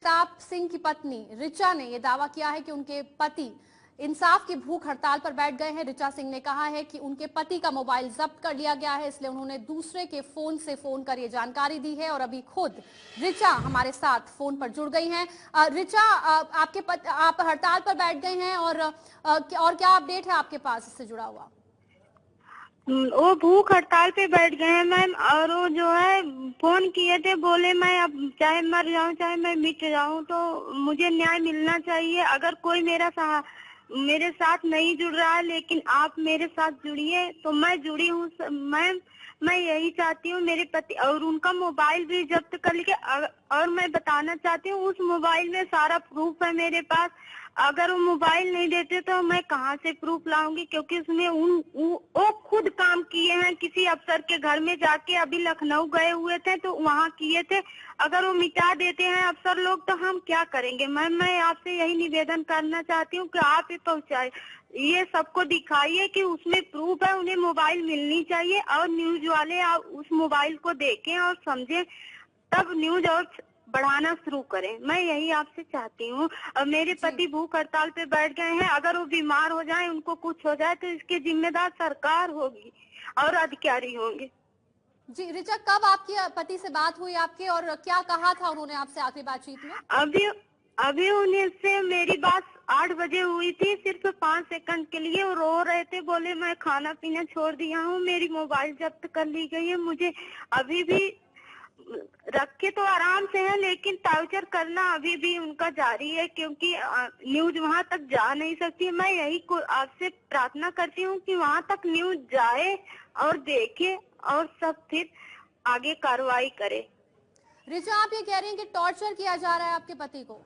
प्रताप सिंह की पत्नी ऋचा ने यह दावा किया है कि उनके पति इंसाफ की भूख हड़ताल पर बैठ गए हैं। ऋचा सिंह ने कहा है कि उनके पति का मोबाइल जब्त कर लिया गया है, इसलिए उन्होंने दूसरे के फोन से फोन कर ये जानकारी दी है और अभी खुद ऋचा हमारे साथ फोन पर जुड़ गई हैं। ऋचा, आप हड़ताल पर बैठ गए हैं और क्या अपडेट है आपके पास इससे जुड़ा हुआ? वो भूख हड़ताल पे बैठ गए हैं मैम, और वो जो है फोन किए थे, बोले मैं अब चाहे मर जाऊं चाहे मैं मिट जाऊं तो मुझे न्याय मिलना चाहिए। अगर कोई मेरे साथ नहीं जुड़ रहा है लेकिन आप मेरे साथ जुड़िए, तो मैं जुड़ी हूँ मैम। मैं यही चाहती हूँ मेरे पति, और उनका मोबाइल भी जब्त कर लिया। और मैं बताना चाहती हूँ उस मोबाइल में सारा प्रूफ है मेरे पास। अगर वो मोबाइल नहीं देते तो मैं कहाँ से प्रूफ लाऊंगी, क्योंकि उसमें वो खुद काम किए हैं किसी अफसर के घर में जाके। अभी लखनऊ गए हुए थे तो वहाँ किए थे। अगर वो मिटा देते हैं अफसर लोग तो हम क्या करेंगे मैम? मैं आपसे यही निवेदन करना चाहती हूँ कि आप ये पहुँचाए, ये सबको दिखाइए कि उसमें प्रूफ है, उन्हें मोबाइल मिलनी चाहिए। और न्यूज वाले आप उस मोबाइल को देखें और समझें, तब न्यूज और बढ़ाना शुरू करें। मैं यही आपसे चाहती हूँ। और मेरे पति भूख हड़ताल पे बैठ गए हैं। अगर वो बीमार हो जाए, उनको कुछ हो जाए तो इसके जिम्मेदार सरकार होगी और अधिकारी होंगे। जी ऋचा, कब आपके पति से बात हुई आपके, और क्या कहा था उन्होंने आपसे आखिरी बातचीत में? अभी उन्हें से मेरी बात 8 बजे हुई थी, सिर्फ 5 सेकंड के लिए। वो रो रहे थे, बोले मैं खाना पीना छोड़ दिया हूँ, मेरी मोबाइल जब्त कर ली गई है, मुझे अभी भी रखे तो आराम से है लेकिन टॉर्चर करना अभी भी उनका जारी है, क्योंकि न्यूज वहां तक जा नहीं सकती। मैं यही आपसे प्रार्थना करती हूँ कि वहां तक न्यूज जाए और देखे और सब फिर आगे कार्रवाई करे। ऋचा, आप ये कह रही हैं कि टॉर्चर किया जा रहा है आपके पति को?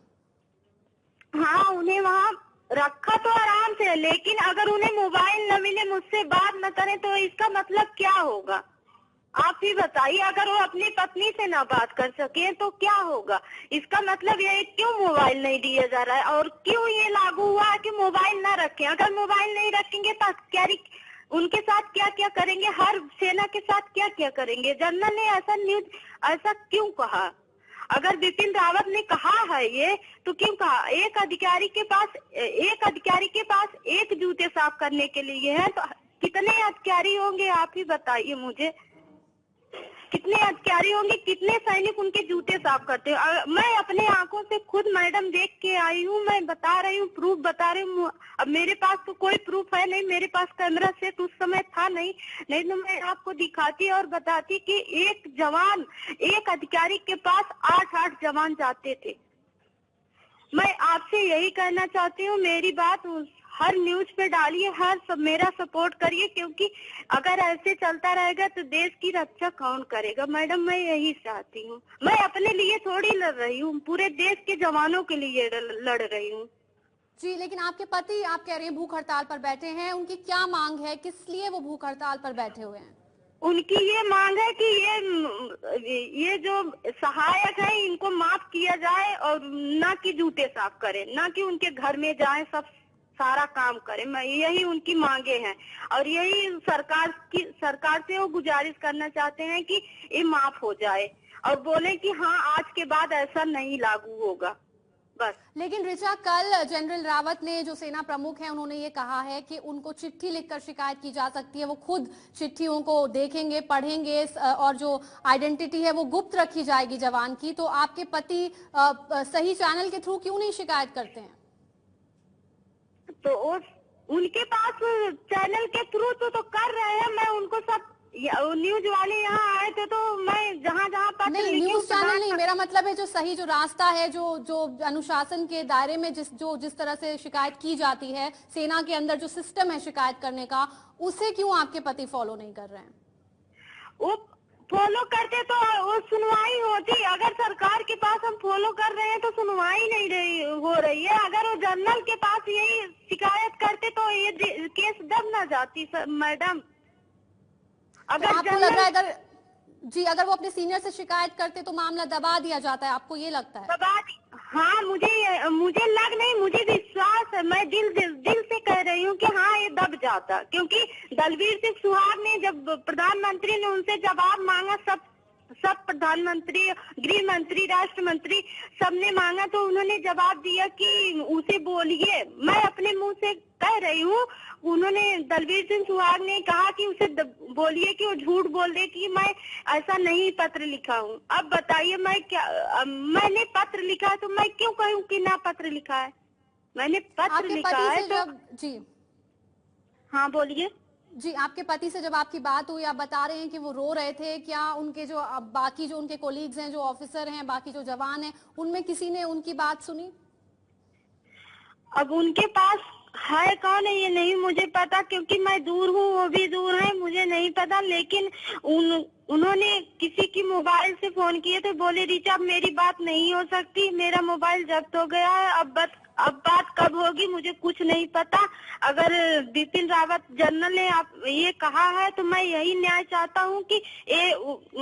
हाँ, उन्हें वहाँ रखा तो आराम से, लेकिन अगर उन्हें मोबाइल न मिले, मुझसे बात न करें, तो इसका मतलब क्या होगा? आप ही बताइए। अगर वो अपनी पत्नी से ना बात कर सके तो क्या होगा? इसका मतलब ये क्यों मोबाइल नहीं दिया जा रहा है, और क्यों ये लागू हुआ है कि मोबाइल ना रखें? अगर मोबाइल नहीं रखेंगे तो उनके साथ क्या क्या करेंगे? हर सेना के साथ क्या क्या करेंगे? जनरल ने ऐसा क्यों कहा? अगर बिपिन रावत ने कहा है ये, तो क्यों कहा? एक अधिकारी के पास एक जूते साफ करने के लिए है, तो कितने अधिकारी होंगे? आप ही बताइए मुझे, कितने अधिकारी होंगे, कितने सैनिक उनके जूते साफ करते हैं? मैं अपने आंखों से खुद मैडम देख के आई हूँ, मैं बता रही हूँ, प्रूफ बता रही हूँ। अब मेरे पास तो कोई प्रूफ है नहीं, मेरे पास कैमरा सेट उस समय था नहीं तो मैं आपको दिखाती और बताती कि एक अधिकारी के पास 8 जवान जाते थे। मैं आपसे यही कहना चाहती हूँ, मेरी बात हर न्यूज पे डालिए, मेरा सपोर्ट करिए, क्योंकि अगर ऐसे चलता रहेगा तो देश की रक्षा कौन करेगा? मैडम, मैं यही चाहती हूँ। मैं अपने लिए थोड़ी लड़ रही हूँ, पूरे देश के जवानों के लिए लड़ रही हूँ। जी, लेकिन आपके पति, आप कह रहे हैं, भूख हड़ताल पर बैठे हैं, उनकी क्या मांग है, किस लिए वो भूख हड़ताल पर बैठे हुए हैं? उनकी ये मांग है कि ये जो सहायक है इनको माफ किया जाए, और ना कि जूते साफ करें, ना कि उनके घर में जाए, सब सारा काम करें। मैं यही उनकी मांगे हैं, और यही सरकार से वो गुजारिश करना चाहते हैं कि ये माफ हो जाए और बोले कि हाँ, आज के बाद ऐसा नहीं लागू होगा, बस। लेकिन ऋचा, कल जनरल रावत ने, जो सेना प्रमुख हैं, उन्होंने ये कहा है कि उनको चिट्ठी लिखकर शिकायत की जा सकती है, वो खुद चिट्ठियों को देखेंगे, पढ़ेंगे, और जो आइडेंटिटी है वो गुप्त रखी जाएगी जवान की। तो आपके पति सही चैनल के थ्रू क्यों नहीं शिकायत करते हैं? तो उनके पास चैनल के थ्रू तो कर रहे हैं। मैं उनको सब न्यूज वाले यहाँ आए थे तो मैं जहाँ नहीं, न्यूज चैनल नहीं, मेरा मतलब है जो सही, जो रास्ता है, जो अनुशासन के दायरे में जिस तरह से शिकायत की जाती है, सेना के अंदर जो सिस्टम है शिकायत करने का, उसे क्यों आपके पति फॉलो नहीं कर रहे हैं? वो फॉलो करते तो वो सुनवाई होती। अगर सरकार के पास हम फॉलो कर रहे हैं तो सुनवाई नहीं हो रही है। अगर वो जनरल के पास यही शिकायत करते तो ये केस दब ना जाती मैडम। अगर तो आपको लग रहा है अगर वो अपने सीनियर से शिकायत करते तो मामला दबा दिया जाता है, आपको ये लगता है? हाँ, मुझे लग नहीं, मुझे विश्वास है। मैं दिल से कह रही हूँ कि हाँ, ये दब जाता, क्योंकि दलवीर सिंह सुहाग ने, जब प्रधानमंत्री ने उनसे जवाब मांगा, सब प्रधानमंत्री, गृह मंत्री, राष्ट्र मंत्री सबने मांगा तो उन्होंने जवाब दिया कि उसे बोलिए। मैं अपने मुंह से कह रही हूँ, उन्होंने दलवीर सिंह सुहाग ने कहा कि उसे बोलिए कि वो झूठ बोल दे कि मैं ऐसा नहीं पत्र लिखा हूँ। अब बताइए मैं क्या, मैंने पत्र लिखा है तो मैं क्यों कहूँ कि ना पत्र लिखा है? मैंने पत्र आपके लिखा पति है से तो। जब जी हाँ बोलिए। जी, आपके पति से जब आपकी बात हुई, आप बता रहे हैं कि वो रो रहे थे, क्या उनके जो बाकी जो उनके कोलीग्स हैं, जो ऑफिसर हैं, बाकी जो जवान हैं, उनमें किसी ने उनकी बात सुनी? अब उनके पास है कौन है ये नहीं मुझे पता, क्योंकि मैं दूर हूँ, वो भी दूर है, मुझे नहीं पता। लेकिन उन्होंने किसी की मोबाइल से फोन किए थे, बोले ऋचा अब मेरी बात नहीं हो सकती, मेरा मोबाइल जब्त हो गया है, अब बात कब होगी मुझे कुछ नहीं पता। अगर बिपिन रावत जनरल ने आप ये कहा है तो मैं यही न्याय चाहता हूँ कि ये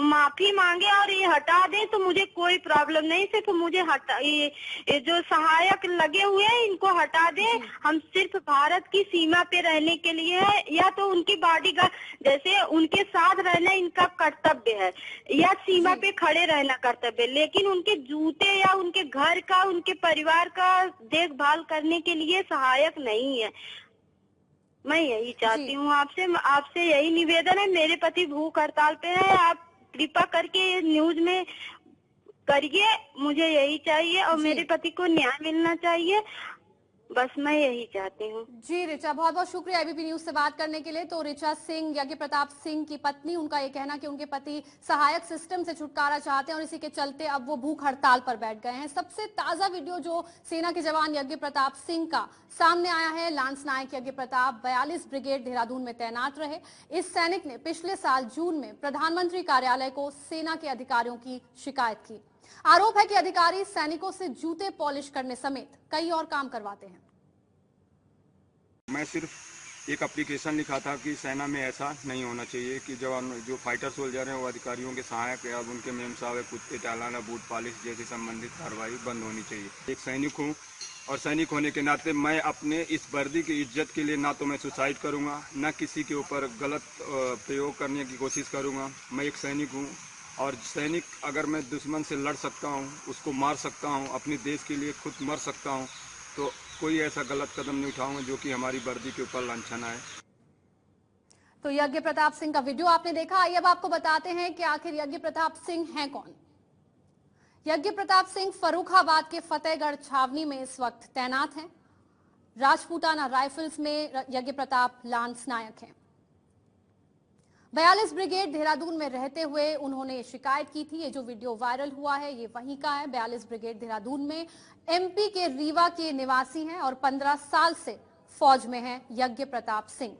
माफी मांगे और ये हटा दे, तो मुझे कोई प्रॉब्लम नहीं। सिर्फ मुझे हटा ये जो सहायक लगे हुए हैं इनको हटा दे। हम सिर्फ भारत की सीमा पे रहने के लिए है, या तो उनकी बॉडीगार्ड, जैसे उनके साथ रहना इनका कर्तव्य है, या सीमा पे खड़े रहना कर्तव्य, लेकिन उनके जूते या उनके घर का, उनके परिवार का देखभाल करने के लिए सहायक नहीं है। मैं यही चाहती हूँ आपसे यही निवेदन है। मेरे पति भूख हड़ताल पे है, आप कृपा करके न्यूज में करिए, मुझे यही चाहिए और मेरे पति को न्याय मिलना चाहिए, बस मैं यही चाहती हूँ। जी ऋचा, बहुत बहुत शुक्रिया एबीपी न्यूज से बात करने के लिए। तो ऋचा सिंह, यज्ञ प्रताप सिंह की पत्नी, उनका ये कहना कि उनके पति सहायक सिस्टम से छुटकारा चाहते हैं और इसी के चलते अब वो भूख हड़ताल पर बैठ गए हैं। सबसे ताजा वीडियो जो सेना के जवान यज्ञ प्रताप सिंह का सामने आया है। लांस नायक यज्ञ प्रताप 42 ब्रिगेड देहरादून में तैनात रहे। इस सैनिक ने पिछले साल जून में प्रधानमंत्री कार्यालय को सेना के अधिकारियों की शिकायत की। आरोप है कि अधिकारी सैनिकों से जूते पॉलिश करने समेत कई और काम करवाते हैं। मैं सिर्फ एक एप्लीकेशन लिखा था कि सेना में ऐसा नहीं होना चाहिए कि जवान जो फाइटर सोल्जर हैं वो अधिकारियों के सहायक या उनके मेम साहब है, कुत्ते टालाना, बूट पॉलिश जैसी संबंधित कार्रवाई बंद होनी चाहिए। एक सैनिक हूँ और सैनिक होने के नाते मैं अपने इस वर्दी की इज्जत के लिए ना तो मैं सुसाइड करूँगा, ना किसी के ऊपर गलत प्रयोग करने की कोशिश करूँगा। मैं एक सैनिक हूँ और सैनिक अगर मैं दुश्मन से लड़ सकता हूँ, उसको मार सकता हूँ, अपने देश के लिए खुद मर सकता हूँ, तो कोई ऐसा गलत कदम नहीं उठाऊंगा जो कि हमारी वर्दी के ऊपर लांछना है। तो यज्ञ प्रताप सिंह का वीडियो आपने देखा। आइए अब आपको बताते हैं कि आखिर यज्ञ प्रताप सिंह हैं कौन। यज्ञ प्रताप सिंह फर्रुखाबाद के फतेहगढ़ छावनी में इस वक्त तैनात हैं। राजपूताना राइफल्स में यज्ञ प्रताप लांस नायक हैं। 42 ब्रिगेड देहरादून में रहते हुए उन्होंने शिकायत की थी। ये जो वीडियो वायरल हुआ है ये वहीं का है। 42 ब्रिगेड देहरादून में एमपी के रीवा के निवासी हैं और 15 साल से फौज में हैं यज्ञ प्रताप सिंह।